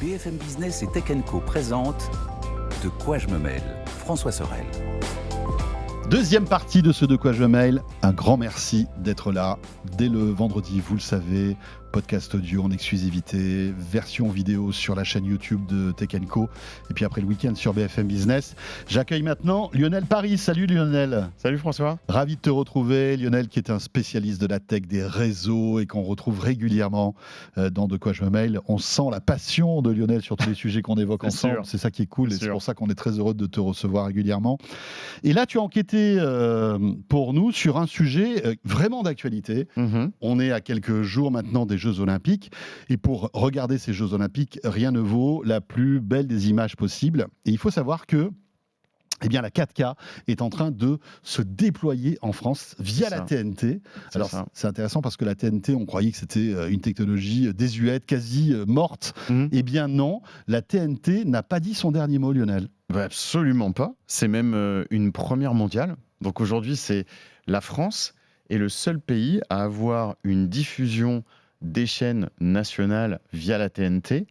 BFM Business et Tech Co présente De quoi je me mêle, François Sorel. Deuxième partie de ce De quoi je me mêle. Un grand merci d'être là dès le vendredi, vous le savez. Podcast audio en exclusivité, version vidéo sur la chaîne YouTube de Tech Co. Et puis après le week-end sur BFM Business. J'accueille maintenant Lionel Paris. Salut Lionel. Salut François. Ravi de te retrouver. Lionel qui est un spécialiste de la tech, des réseaux et qu'on retrouve régulièrement dans De quoi je me mêle. On sent la passion de Lionel sur tous les sujets qu'on évoque ensemble. C'est ça qui est cool et c'est pour ça qu'on est très heureux de te recevoir régulièrement. Et là, tu as enquêté pour nous sur un sujet vraiment d'actualité. On est à quelques jours maintenant des Jeux Olympiques. Et pour regarder ces Jeux Olympiques, rien ne vaut la plus belle des images possibles. Et il faut savoir que la 4K est en train de se déployer en France via la TNT. Alors, c'est intéressant parce que la TNT, on croyait que c'était une technologie désuète, quasi morte. Eh bien non, la TNT n'a pas dit son dernier mot, Lionel. Absolument pas. C'est même une première mondiale. Donc aujourd'hui, c'est la France est le seul pays à avoir une diffusion des chaînes nationales via la TNT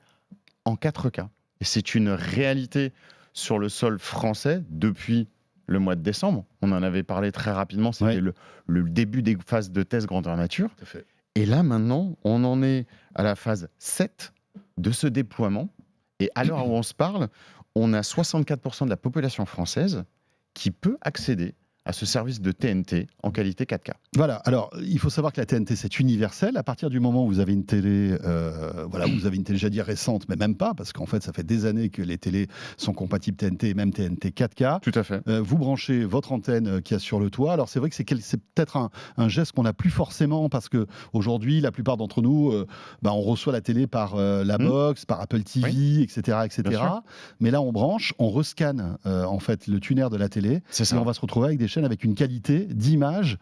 en 4K. Et c'est une réalité sur le sol français depuis le mois de décembre. On en avait parlé très rapidement, c'était le début des phases de test grandeur nature. Tout à fait. Et là, maintenant, on en est à la phase 7 de ce déploiement. Et à l'heure où on se parle, on a 64% de la population française qui peut accéder à ce service de TNT en qualité 4K. Voilà, alors il faut savoir que la TNT c'est universel. À partir du moment où vous avez une télé, vous avez une télé, j'allais dire récente, mais même pas, parce qu'en fait ça fait des années que les télés sont compatibles TNT et même TNT 4K. Tout à fait. Vous branchez votre antenne qu'il y a sur le toit. Alors c'est vrai que c'est peut-être un geste qu'on n'a plus forcément, parce qu'aujourd'hui la plupart d'entre nous, on reçoit la télé par la box, par Apple TV, etc. Mais là on branche, on rescanne en fait le tuner de la télé, et on va se retrouver avec des chaînes avec une qualité d'image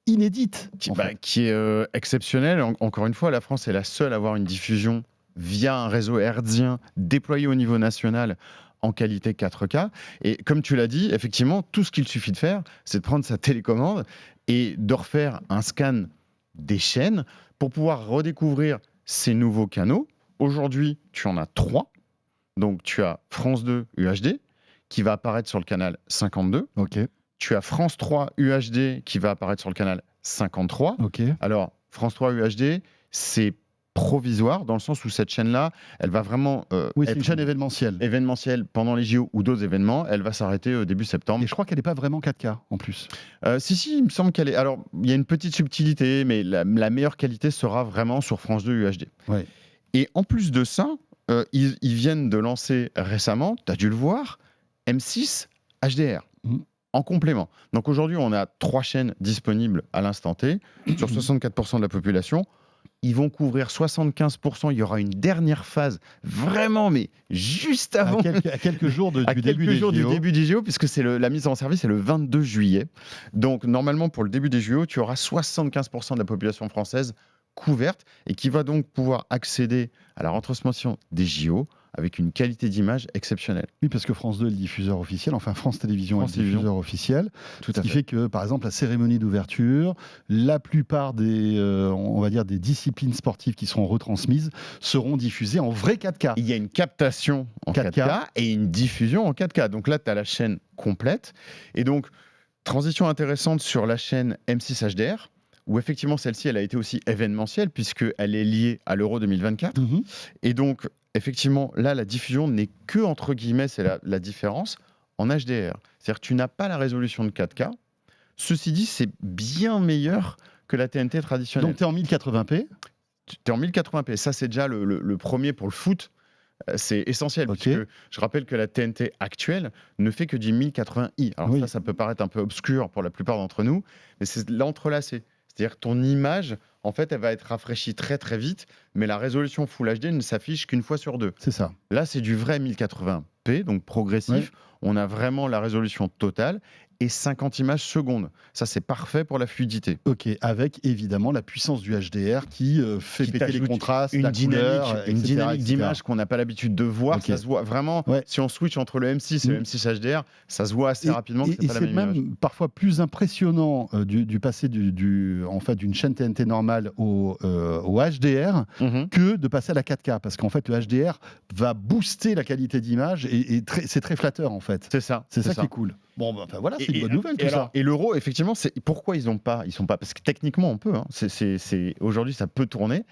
inédite. Qui est exceptionnelle. Encore une fois, la France est la seule à avoir une diffusion via un réseau hertzien déployé au niveau national en qualité 4K. Et comme tu l'as dit, effectivement, tout ce qu'il suffit de faire, c'est de prendre sa télécommande et de refaire un scan des chaînes pour pouvoir redécouvrir ces nouveaux canaux. Aujourd'hui, tu en as 3. Donc, tu as France 2 UHD qui va apparaître sur le canal 52. Ok. Tu as France 3 UHD qui va apparaître sur le canal 53. Okay. Alors, France 3 UHD, c'est provisoire dans le sens où cette chaîne-là, elle va vraiment c'est une chaîne événementielle. Événementielle pendant les JO ou d'autres événements. Elle va s'arrêter début septembre. Et je crois qu'elle n'est pas vraiment 4K en plus. Si, il me semble qu'elle est... Alors, il y a une petite subtilité, mais la meilleure qualité sera vraiment sur France 2 UHD. Ouais. Et en plus de ça, ils viennent de lancer récemment, tu as dû le voir, M6 HDR. En complément. Donc aujourd'hui, on a 3 chaînes disponibles à l'instant T, sur 64% de la population. Ils vont couvrir 75%. Il y aura une dernière phase, vraiment, mais juste avant. À quelques jours du début des JO, puisque la mise en service est le 22 juillet. Donc normalement, pour le début des JO, tu auras 75% de la population française couverte et qui va donc pouvoir accéder à la retransmission des JO avec une qualité d'image exceptionnelle. Oui, parce que France 2 est le diffuseur officiel, enfin France Télévisions est le diffuseur officiel. Tout ce qui fait que, par exemple, la cérémonie d'ouverture, la plupart des disciplines sportives qui seront retransmises seront diffusées en vrai 4K. Il y a une captation en 4K et une diffusion en 4K. Donc là, tu as la chaîne complète. Et donc, transition intéressante sur la chaîne M6 HDR, où effectivement, celle-ci, elle a été aussi événementielle, puisqu'elle est liée à l'Euro 2024. Et donc, effectivement, là, la diffusion n'est que, entre guillemets, c'est la différence, en HDR. C'est-à-dire que tu n'as pas la résolution de 4K. Ceci dit, c'est bien meilleur que la TNT traditionnelle. Donc, tu es en 1080p ? Tu es en 1080p. Ça, c'est déjà le premier pour le foot. C'est essentiel, puisque je rappelle que la TNT actuelle ne fait que du 1080i. Alors ça peut paraître un peu obscur pour la plupart d'entre nous, mais c'est l'entrelacé. C'est-à-dire que ton image, en fait, elle va être rafraîchie très très vite, mais la résolution Full HD ne s'affiche qu'une fois sur 2. C'est ça. Là, c'est du vrai 1080p, donc progressif. On a vraiment la résolution totale et 50 images secondes. Ça, c'est parfait pour la fluidité. Ok, avec évidemment la puissance du HDR qui fait péter les contrastes, une la dynamique, couleur, une etc., dynamique etc. d'image qu'on n'a pas l'habitude de voir. Ok. Ça se voit vraiment. Ouais. Si on switch entre le M6 et le M6 HDR, ça se voit assez rapidement que c'est pas la même image. même parfois plus impressionnant du passer en fait, d'une chaîne TNT normale au HDR que de passer à la 4K, parce qu'en fait le HDR va booster la qualité d'image et c'est très flatteur en fait. C'est ça. C'est ça qui est cool. Bon, enfin voilà, c'est une bonne nouvelle tout ça. Et l'euro, effectivement, c'est pourquoi ils sont pas, parce que techniquement on peut. Hein, aujourd'hui ça peut tourner,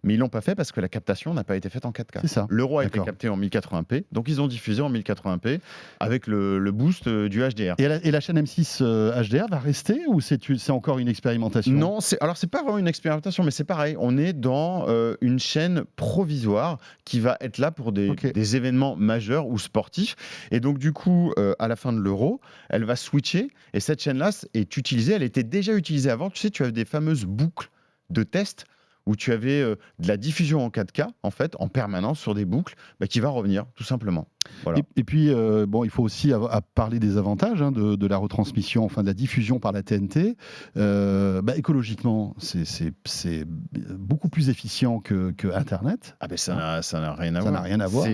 mais ils l'ont pas fait parce que la captation n'a pas été faite en 4K. C'est ça. L'euro a été capté en 1080p, donc ils ont diffusé en 1080p avec le boost du HDR. Et la chaîne M6 HDR va rester ou c'est encore une expérimentation? Non, c'est pas vraiment une expérimentation, mais c'est pareil. On est dans une chaîne provisoire qui va être là pour des événements majeurs ou sportifs. Et donc du coup, à la fin de l'Euro, elle va switcher. Et cette chaîne-là est utilisée. Elle était déjà utilisée avant. Tu sais, tu avais des fameuses boucles de tests où tu avais de la diffusion en 4K, en fait, en permanence sur des boucles, qui va revenir, tout simplement. Voilà. Et puis, il faut aussi parler des avantages de la retransmission, enfin de la diffusion par la TNT. Écologiquement, c'est beaucoup plus efficient que Internet. Ah ben ça n'a rien à voir. Ça n'a rien à voir.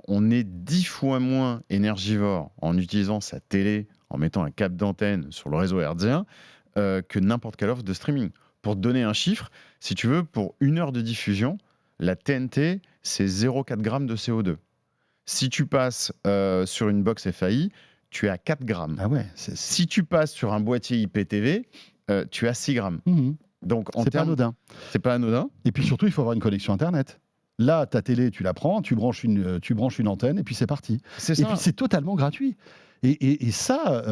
On est 10 fois moins énergivore en utilisant sa télé, en mettant un câble d'antenne sur le réseau hertzien, que n'importe quelle offre de streaming. Pour te donner un chiffre, si tu veux, pour 1 heure de diffusion, la TNT, c'est 0,4 g de CO2. Si tu passes sur une box FAI, tu es à 4 grammes. Ah ouais, si tu passes sur un boîtier IPTV, tu es à 6 grammes. Donc, c'est pas anodin. C'est pas anodin. Et puis surtout, il faut avoir une connexion Internet. Là, ta télé, tu la prends, tu branches une antenne et puis c'est parti. Et puis c'est totalement gratuit. Et ça,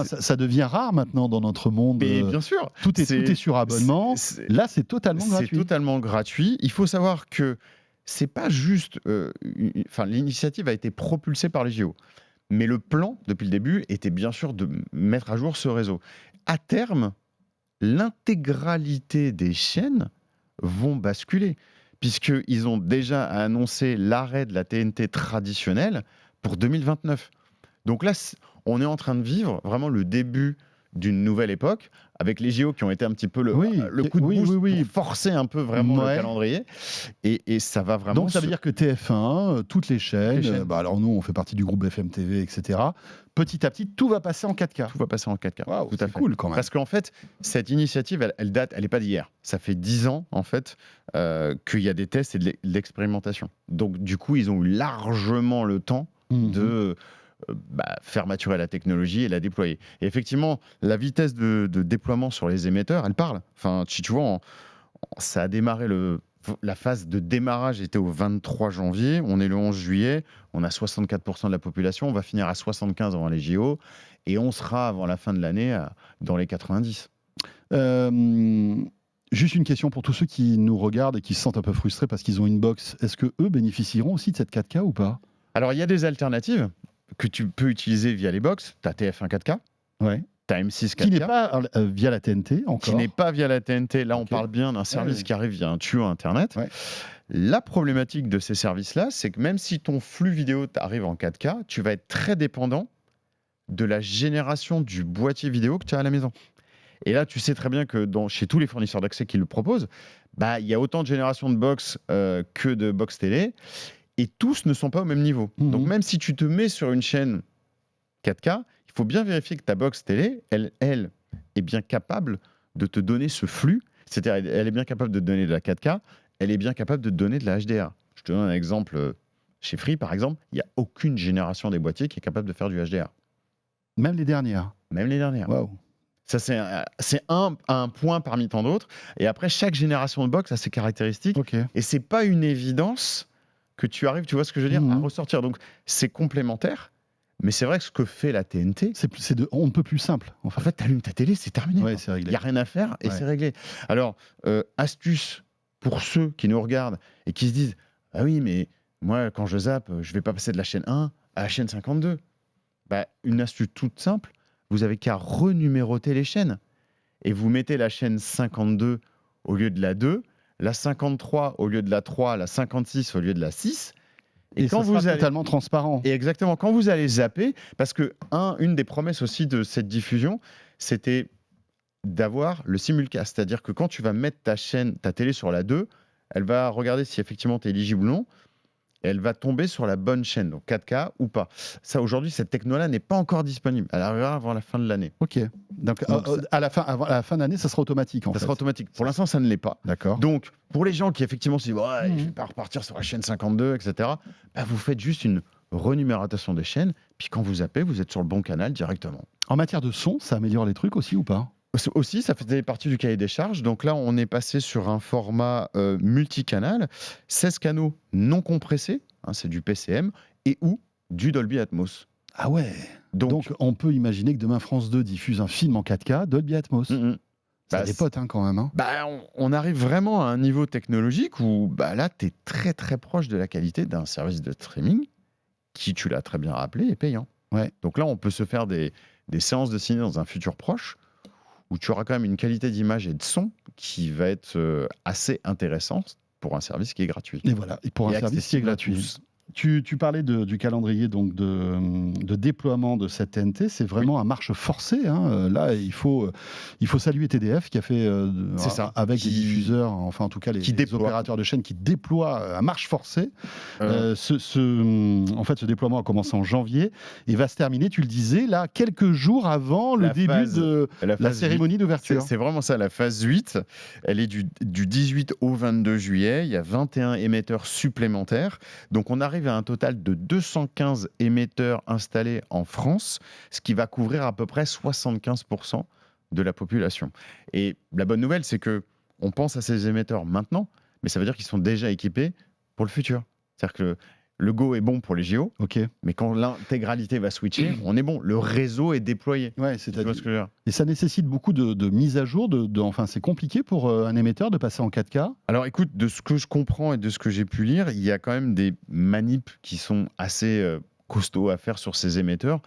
ça devient rare maintenant dans notre monde. Et bien sûr, tout est sur abonnement. Là, c'est totalement gratuit. C'est totalement gratuit. Il faut savoir que c'est pas juste. L'initiative a été propulsée par les JO, mais le plan depuis le début était bien sûr de mettre à jour ce réseau. À terme, l'intégralité des chaînes vont basculer, puisqu'ils ont déjà annoncé l'arrêt de la TNT traditionnelle pour 2029. Donc là, on est en train de vivre vraiment le début d'une nouvelle époque, avec les JO qui ont été un petit peu le coup de boost pour forcer un peu vraiment le calendrier. Et ça va vraiment... Donc ça veut dire que TF1, toutes les chaînes. Alors nous, on fait partie du groupe BFM TV, etc. Petit à petit, tout va passer en 4K. Tout va passer en 4K. Wow, c'est cool quand même. Parce qu'en fait, cette initiative, elle n'est pas d'hier. Ça fait 10 ans, en fait, qu'il y a des tests et de l'expérimentation. Donc du coup, ils ont eu largement le temps de... faire maturer la technologie et la déployer. Et effectivement, la vitesse de déploiement sur les émetteurs, elle parle. Enfin, tu vois, ça a démarré la phase de démarrage était au 23 janvier. On est le 11 juillet. On a 64% de la population. On va finir à 75 avant les JO. Et on sera, avant la fin de l'année, dans les 90. Juste une question pour tous ceux qui nous regardent et qui se sentent un peu frustrés parce qu'ils ont une box. Est-ce qu'eux bénéficieront aussi de cette 4K ou pas? Alors, il y a des alternatives que tu peux utiliser via les box. Tu as TF1 4K, tu as M6 4K. Qui n'est pas via la TNT encore. Qui n'est pas via la TNT. Là, on parle bien d'un service qui arrive via un tuyau Internet. La problématique de ces services-là, c'est que même si ton flux vidéo arrive en 4K, tu vas être très dépendant de la génération du boîtier vidéo que tu as à la maison. Et là, tu sais très bien que chez tous les fournisseurs d'accès qui le proposent, il y a autant de générations de box que de box télé. Et tous ne sont pas au même niveau. Donc même si tu te mets sur une chaîne 4K, il faut bien vérifier que ta box télé, elle est bien capable de te donner ce flux. C'est-à-dire, elle est bien capable de te donner de la 4K, elle est bien capable de te donner de la HDR. Je te donne un exemple. Chez Free, par exemple, il n'y a aucune génération des boîtiers qui est capable de faire du HDR. Même les dernières. Même les dernières. Waouh. Ça, c'est un point parmi tant d'autres. Et après, chaque génération de box a ses caractéristiques. Et ce n'est pas une évidence que tu arrives, tu vois ce que je veux dire, à ressortir. Donc, c'est complémentaire, mais c'est vrai que ce que fait la TNT... on ne peut plus simple. En fait, tu allumes ta télé, c'est terminé. C'est réglé. Il n'y a rien à faire et c'est réglé. Alors, astuce pour ceux qui nous regardent et qui se disent « Ah oui, mais moi, quand je zappe, je ne vais pas passer de la chaîne 1 à la chaîne 52. » Une astuce toute simple, vous avez qu'à renuméroter les chaînes. Et vous mettez la chaîne 52 au lieu de la 2, la 53 au lieu de la 3, la 56 au lieu de la 6, Et quand vous allez totalement transparent. Et exactement, quand vous allez zapper, parce que une des promesses aussi de cette diffusion, c'était d'avoir le simulcast, c'est-à-dire que quand tu vas mettre ta télé sur la 2, elle va regarder si effectivement tu es éligible ou non, et elle va tomber sur la bonne chaîne, donc 4K ou pas. Ça, aujourd'hui, cette techno-là n'est pas encore disponible. Elle arrivera avant la fin de l'année. Ok. Donc avant la fin d'année, ça sera automatique. Ça sera automatique. Pour l'instant, ça ne l'est pas. D'accord. Donc, pour les gens qui effectivement se disent je ne vais pas repartir sur la chaîne 52, etc., vous faites juste une renumération des chaînes, puis quand vous zappez, vous êtes sur le bon canal directement. En matière de son, ça améliore les trucs aussi ou pas ? Aussi, ça faisait partie du cahier des charges. Donc là, on est passé sur un format multicanal, 16 canaux non compressés, c'est du PCM, ou du Dolby Atmos. Ah ouais. Donc on peut imaginer que demain France 2 diffuse un film en 4K, Dolby Atmos. Ça dépote quand même. On arrive vraiment à un niveau technologique où là, tu es très très proche de la qualité d'un service de streaming qui, tu l'as très bien rappelé, est payant. Ouais. Donc là, on peut se faire des séances de ciné dans un futur proche où tu auras quand même une qualité d'image et de son qui va être assez intéressante pour un service qui est gratuit. Et voilà, et pour un service qui est gratuit. Tu parlais du calendrier donc de déploiement de cette TNT, c'est vraiment à marche forcée. Là, il faut saluer TDF qui a fait avec les diffuseurs, enfin en tout cas les opérateurs de chaîne qui déploient à marche forcée. Ce déploiement a commencé en janvier et va se terminer, tu le disais, là, quelques jours avant le début de la cérémonie d'ouverture. C'est vraiment ça, la phase 8. Elle est du 18 au 22 juillet. Il y a 21 émetteurs supplémentaires. Donc on arrive à un total de 215 émetteurs installés en France, ce qui va couvrir à peu près 75% de la population. Et la bonne nouvelle, c'est que on pense à ces émetteurs maintenant, mais ça veut dire qu'ils sont déjà équipés pour le futur. C'est-à-dire que le go est bon pour les JO, mais quand l'intégralité va switcher, on est bon. Le réseau est déployé. Ouais, et ça nécessite beaucoup de mise à jour. Enfin, c'est compliqué pour un émetteur de passer en 4K. Alors, écoute, de ce que je comprends et de ce que j'ai pu lire, il y a quand même des manips qui sont assez costauds à faire sur ces émetteurs,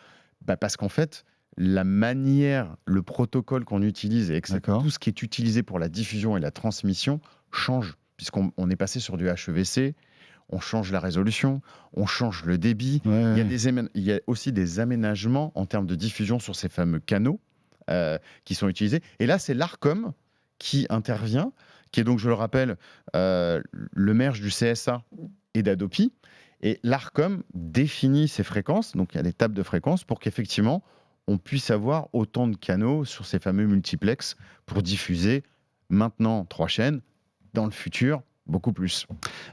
parce qu'en fait, la manière, le protocole qu'on utilise et tout ce qui est utilisé pour la diffusion et la transmission change, puisqu'on est passé sur du HEVC. On change la résolution, on change le débit. Il y a aussi des aménagements en termes de diffusion sur ces fameux canaux qui sont utilisés. Et là, c'est l'Arcom qui intervient, qui est donc, je le rappelle, le merge du CSA et d'Adopi. Et l'Arcom définit ces fréquences, donc il y a des tables de fréquences pour qu'effectivement, on puisse avoir autant de canaux sur ces fameux multiplex pour diffuser maintenant 3 chaînes, dans le futur, beaucoup plus.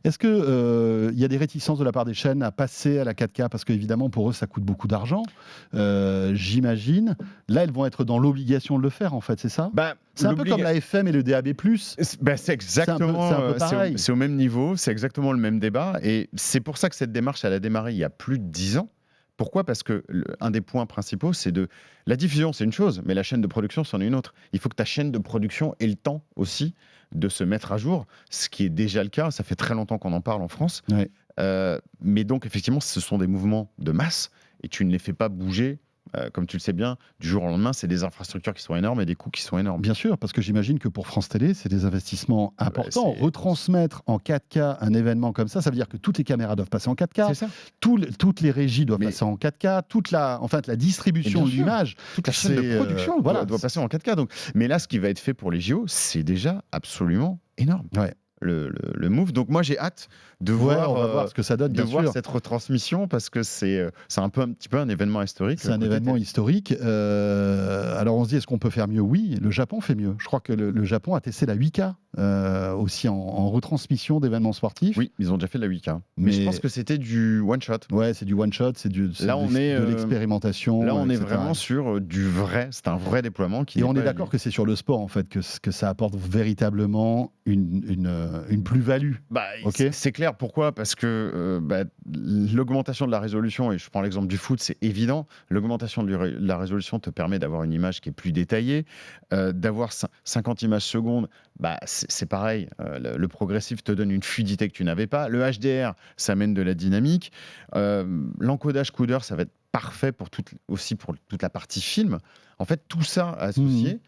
Est-ce qu'il y a des réticences de la part des chaînes à passer à la 4K ? Parce qu'évidemment, pour eux, ça coûte beaucoup d'argent, j'imagine. Là, elles vont être dans l'obligation de le faire, en fait, c'est ça ? C'est un peu comme la FM et le DAB+. C'est exactement, c'est un peu pareil. C'est au même niveau, c'est exactement le même débat. Et c'est pour ça que cette démarche, elle a démarré il y a plus de 10 ans. Pourquoi ? Parce que un des points principaux, c'est la diffusion, c'est une chose, mais la chaîne de production, c'en est une autre. Il faut que ta chaîne de production ait le temps aussi de se mettre à jour, ce qui est déjà le cas. Ça fait très longtemps qu'on en parle en France. Mais donc, effectivement, ce sont des mouvements de masse et tu ne les fais pas bouger. Comme tu le sais bien, du jour au lendemain, c'est des infrastructures qui sont énormes et des coûts qui sont énormes. Bien sûr, parce que j'imagine que pour France Télé, c'est des investissements importants. Retransmettre en 4K un événement comme ça veut dire que toutes les caméras doivent passer en 4K, c'est ça. Toutes les régies doivent passer en 4K, la distribution de l'image, toute la chaîne de production doit passer en 4K. Donc. Mais là, ce qui va être fait pour les JO, c'est déjà absolument énorme. Le move. Donc moi j'ai hâte de voir, on va voir ce que ça donne, de voir cette retransmission parce que c'est un petit peu un événement historique. C'est un événement historique. Alors on se dit est-ce qu'on peut faire mieux ? Oui, le Japon fait mieux. Je crois que le Japon a testé la 8K aussi en retransmission d'événements sportifs. Oui, ils ont déjà fait de la 8K. Mais je pense que c'était du one shot. Ouais, c'est du one shot, de l'expérimentation. Là on est vraiment sur du vrai. C'est un vrai déploiement qui. Et on est d'accord que c'est sur le sport en fait que ça apporte véritablement une plus-value. C'est clair. Pourquoi ? Parce que l'augmentation de la résolution, et je prends l'exemple du foot, c'est évident, l'augmentation de la résolution te permet d'avoir une image qui est plus détaillée, d'avoir 50 images secondes, c'est pareil, le progressif te donne une fluidité que tu n'avais pas, le HDR, ça amène de la dynamique, l'encodage couleur, ça va être parfait aussi pour toute la partie film. En fait, tout ça associé,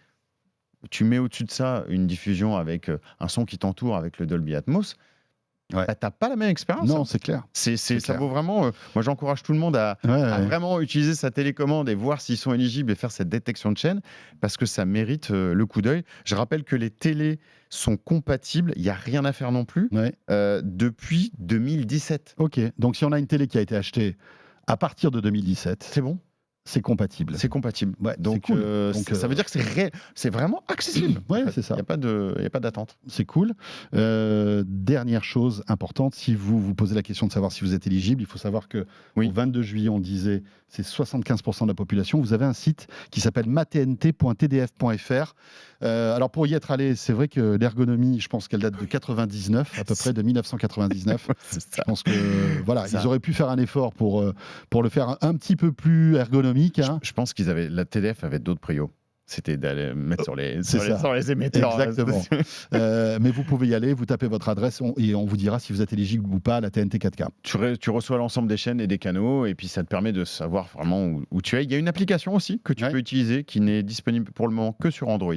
tu mets au-dessus de ça une diffusion avec un son qui t'entoure avec le Dolby Atmos, Ouais. T'as pas la même expérience. Non, c'est clair. Ça clair. vaut vraiment. Moi, j'encourage tout le monde à Ouais. vraiment utiliser sa télécommande et voir s'ils sont éligibles et faire cette détection de chaîne parce que ça mérite le coup d'œil. Je rappelle que les télés sont compatibles. Il n'y a rien à faire non plus Ouais. depuis 2017. Ok. Donc, si on a une télé qui a été achetée à partir de 2017, C'est bon. c'est compatible. C'est compatible. Ouais, Donc, c'est cool. Donc, ça veut dire que c'est vraiment accessible. Ouais, En fait. c'est ça. Il n'y a pas d'attente. C'est cool. Dernière chose importante, si vous vous posez la question de savoir si vous êtes éligible, il faut savoir que Oui. au 22 juillet, on disait c'est 75% de la population. Vous avez un site qui s'appelle matnt.tdf.fr. Alors pour y être allé, c'est vrai que l'ergonomie, je pense qu'elle date de 99, à peu près de 1999. C'est ça. Je pense que voilà, Ça. ils auraient pu faire un effort pour le faire un petit peu plus ergonomique. Hein. Je pense la TDF avait d'autres prios. C'était d'aller mettre sur les Exactement. émetteurs. Mais vous pouvez y aller, vous tapez votre adresse et on vous dira si vous êtes éligible ou pas à la TNT 4K. Tu reçois l'ensemble des chaînes et des canaux, et puis ça te permet de savoir vraiment où tu es. Il y a une application aussi que tu peux utiliser qui n'est disponible pour le moment que sur Android,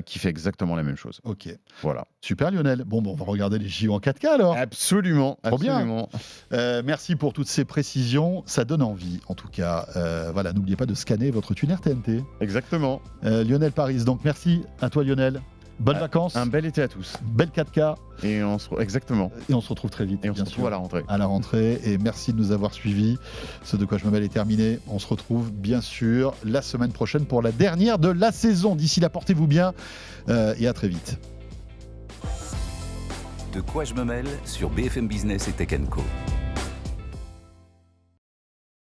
qui fait exactement la même chose. Ok. Voilà. Super Lionel. Bon, on va regarder les JO en 4K alors. Absolument. Trop bien. Absolument. Merci pour toutes ces précisions. Ça donne envie en tout cas. Voilà, n'oubliez pas de scanner votre tuner TNT. Exactement. Lionel Paris, donc merci à toi Lionel. Bonnes vacances. Un bel été à tous. Belle 4K. Et exactement. Et on se retrouve très vite. Et on se bien retrouve sûr, à la rentrée. à la rentrée. Et merci de nous avoir suivis. Ce De quoi je me mêle est terminé. On se retrouve bien sûr la semaine prochaine pour la dernière de la saison. D'ici là, portez-vous bien et à très vite. De quoi je me mêle sur BFM Business et Tech & Co.